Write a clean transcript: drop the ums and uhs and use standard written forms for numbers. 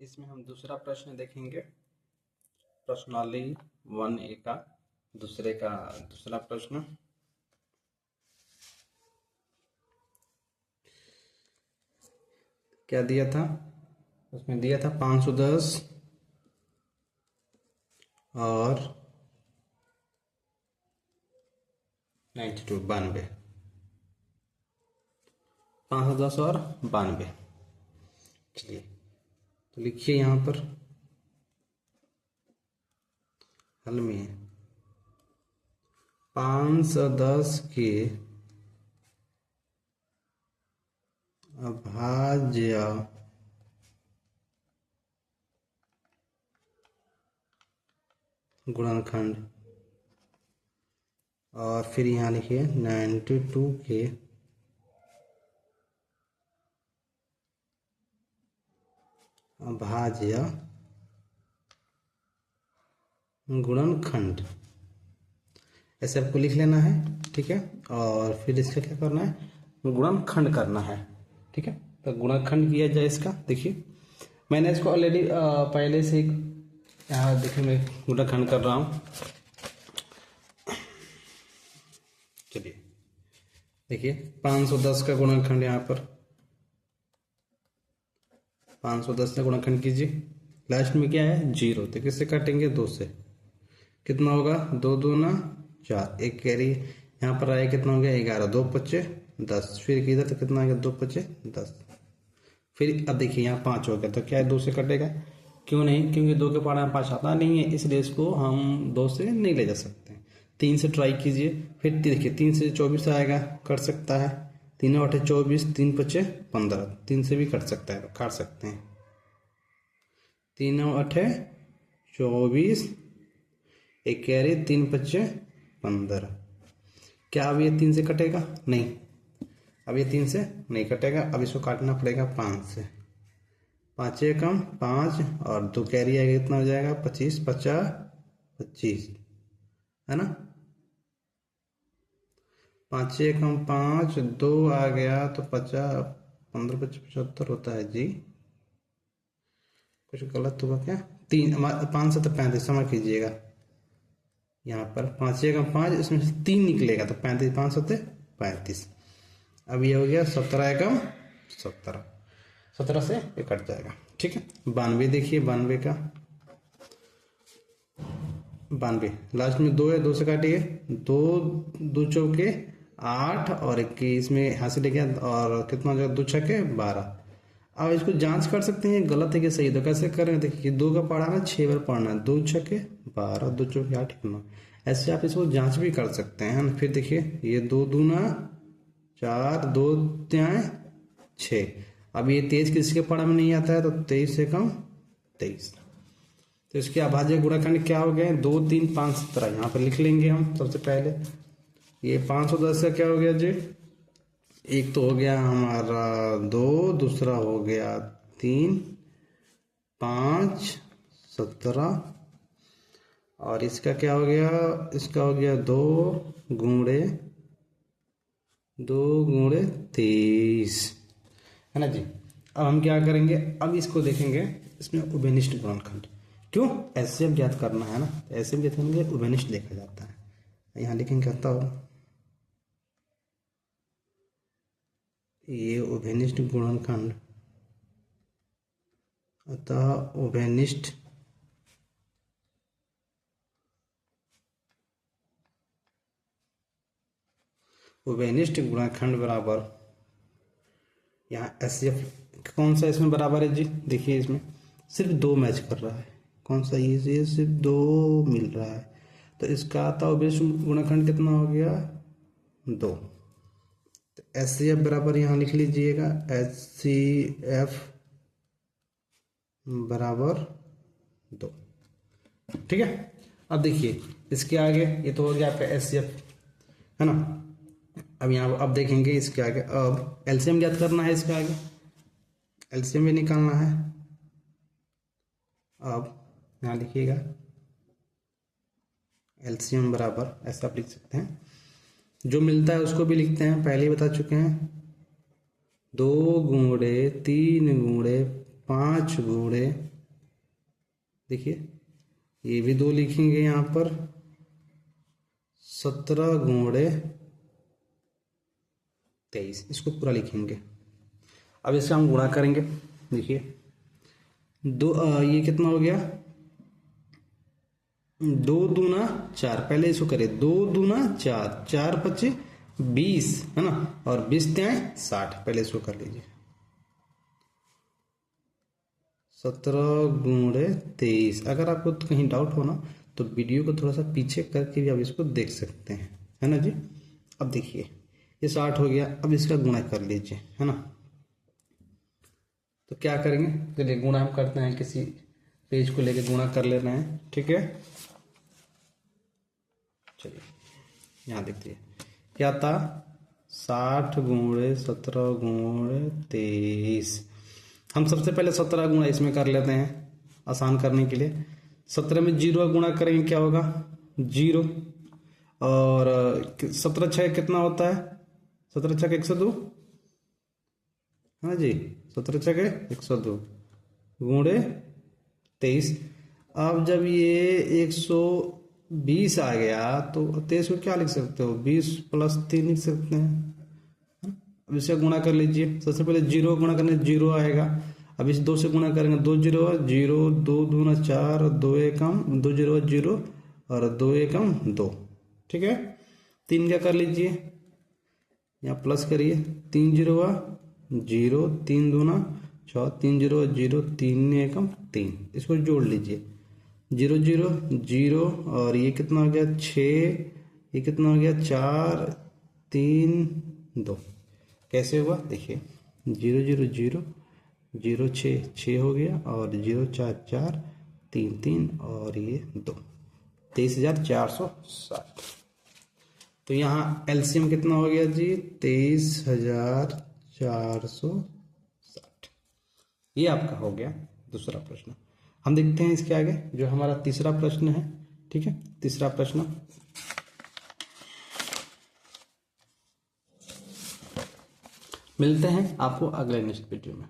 इसमें हम दूसरा प्रश्न देखेंगे। प्रश्नावली 1A का दूसरा प्रश्न। क्या दिया था उसमें? दिया था 510 और 92 92। 510 और 92। चलिए तो लिखिए यहाँ पर हल में 510 के अभाज्य गुणनखंड और फिर यहाँ लिखिए 92 के अभाज्य गुणनखंड, ऐसे आपको लिख लेना है। ठीक है, और फिर इसका क्या करना है? गुणनखंड करना है। ठीक है, तो गुणनखंड किया जाए इसका। देखिए मैंने इसको ऑलरेडी पहले से यहाँ देखिए मैं गुणनखंड कर रहा हूँ। चलिए देखिए 510 का गुणनखंड यहाँ पर 510 का गुणनखंड कीजिए। लास्ट में क्या है? 0। तो किससे काटेंगे? 2 से। कितना होगा? 2 दूना 4, एक कैरी यहाँ पर आया, कितना हो गया? 11। 2 पच्चे 10। फिर किधर तो कितना आ गया? 2 पच्चे 10। फिर अब देखिए यहाँ 5 हो गया, तो क्या है? 2 से कटेगा? क्यों नहीं? क्योंकि 2 के पहाड़ा में 5 आता नहीं है, इसलिए इसको हम 2 से नहीं ले जा सकते। 3 से ट्राई कीजिए। फिर देखिए 3 से 24 आएगा, कट सकता है। 3 8 24, 3 पच्चे 15। 3 से भी कट सकता है, काट सकते हैं। 3 8 24, एक कैरी, 3 पच्चे 15। क्या अब ये 3 से कटेगा? नहीं, अब ये 3 से नहीं कटेगा। अब इसको काटना पड़ेगा 5 से। 5 कम 5 और 2 कैरी आएगा, कितना हो जाएगा? 25 50 25, है ना? 5 कम 5 2 आ गया, तो 50 15 25 75 होता है जी। कुछ गलत हुआ क्या? 3 5 से तो 35 समझ कीजिएगा। यहाँ पर 5 कम 5, इसमें से 3 निकलेगा, तो 35 5 सत्ते 35। अब ये हो गया 17 एकम 17। 17 से ये कट जाएगा। ठीक है, 92 देखिए 92 का 92 लास्ट में 2 है, 2 से काटिए। 2 2 चौके 8 और 21 में हासिल ले गया, और कितना हो जाएगा? 2 छक्के 12। अब इसको जांच कर सकते हैं गलत है कि सही। तो कैसे करें? देखिए 2 का पढ़ा ना 6 बार पढ़ना है। 2 छक्के 12, 2 चौके 8 9। ऐसे आप इसको जांच भी कर सकते हैं। फिर देखिए ये 2 दूना 4, 2 त्याएं 6। अब ये 23 किसी के पढ़ा में नहीं आता है, तो 23 से कम 23। तो इसके अभाज्य गुणनखंड क्या हो गए? 2 3 5 17। यहाँ पर लिख लेंगे हम सबसे पहले। ये 510 का क्या हो गया जी? एक तो हो गया हमारा 2, दूसरा हो गया 3 5 17, और इसका क्या हो गया? इसका हो गया 2 गुणे 23, है ना जी। अब हम क्या करेंगे? अब इसको देखेंगे, इसमें उभयनिष्ठ गुणनखंड। क्यों? ऐसे हम ज्ञात करना है ना, ऐसे ज्ञात करेंगे उभयनिष्ठ देखा जाता है। यहाँ लिखेंगे अतः ये उभयनिष्ठ गुणनखंड, अतः उभयनिष्ठ गुणनखंड बराबर, यहाँ एचसीएफ कौन सा इसमें बराबर है जी? देखिए इसमें सिर्फ 2 मैच कर रहा है। कौन सा? ये सिर्फ 2 मिल रहा है, तो इसका अतः उभयनिष्ठ गुणनखंड कितना हो गया? 2। तो एचसीएफ बराबर यहाँ लिख लीजिएगा, एचसीएफ बराबर 2। ठीक है, अब देखिए इसके आगे, ये तो हो गया आपका एचसीएफ, है ना। अब यहाँ अब देखेंगे इसके आगे, अब एलसीएम ज्ञात करना है। इसके आगे एलसीएम भी निकालना है। अब यहाँ लिखिएगा एलसीएम बराबर, ऐसा आप लिख सकते हैं। जो मिलता है उसको भी लिखते हैं, पहले ही बता चुके हैं। 2 गुणे 3 गुणे 5 गुणे देखिए ये भी 2 लिखेंगे यहाँ पर, 17 गुणे 23, इसको पूरा लिखेंगे। अब इससे हम गुणा करेंगे। देखिए ये कितना हो गया, 2 दूना 4, पहले इसको करें, 2 दूना 4, 4 पच्चे 20 है ना, और 20 त्याएं 60, पहले इसको कर लीजिए। 17 गुणे 23। अगर आपको कहीं डाउट हो ना तो वीडियो को थोड़ा सा पीछे करके भी आप इसको देख सकते हैं, है ना जी। अब देखिए ये 60 हो गया, अब इसका गुणा कर लीजिए, है ना। तो क्या करेंगे, चलिए गुणा हम करते हैं, किसी पेज को लेके गुणा कर ले रहे हैं, ठीक है। चलिए यहाँ देखिए क्या था, 60 गुणे 17 गुणे 23। हम सबसे पहले 17 गुणा इसमें कर लेते हैं आसान करने के लिए। 17 में 0 गुणा करेंगे क्या होगा, 0, और 17 छः कितना होता है, 17 छः 102, हाँ जी, 17 छः 102 गुणे 23। अब जब ये 120 आ गया तो 23 को क्या लिख सकते हो, 20 + 3 लिख सकते हैं। अब इसे गुणा कर लीजिए, सबसे पहले 0 गुणा करने 0 आएगा। अब इस 2 से गुणा करेंगे, 2 0 0, 2 दूना 4, 2 एकम 2 0 0, और 2 एकम 2, ठीक है। 3 क्या कर लीजिए, यहाँ प्लस करिए, 3 0 0, 3 दूना 6, 3 0 0, 3 एकम 3, इसको जोड़ लीजिए, 0 0 0, और ये कितना हो गया 6, ये कितना हो गया 4 3 2। कैसे हुआ देखिए, 0 0 0 0 6 6 हो गया, और 0 4 4 3 3, और ये 2, 23,460। तो यहाँ एलसीएम कितना हो गया जी, 23,460। ये आपका हो गया दूसरा प्रश्न। हम देखते हैं इसके आगे जो हमारा तीसरा प्रश्न है, ठीक है। तीसरा प्रश्न, मिलते हैं आपको अगले नेक्स्ट वीडियो में।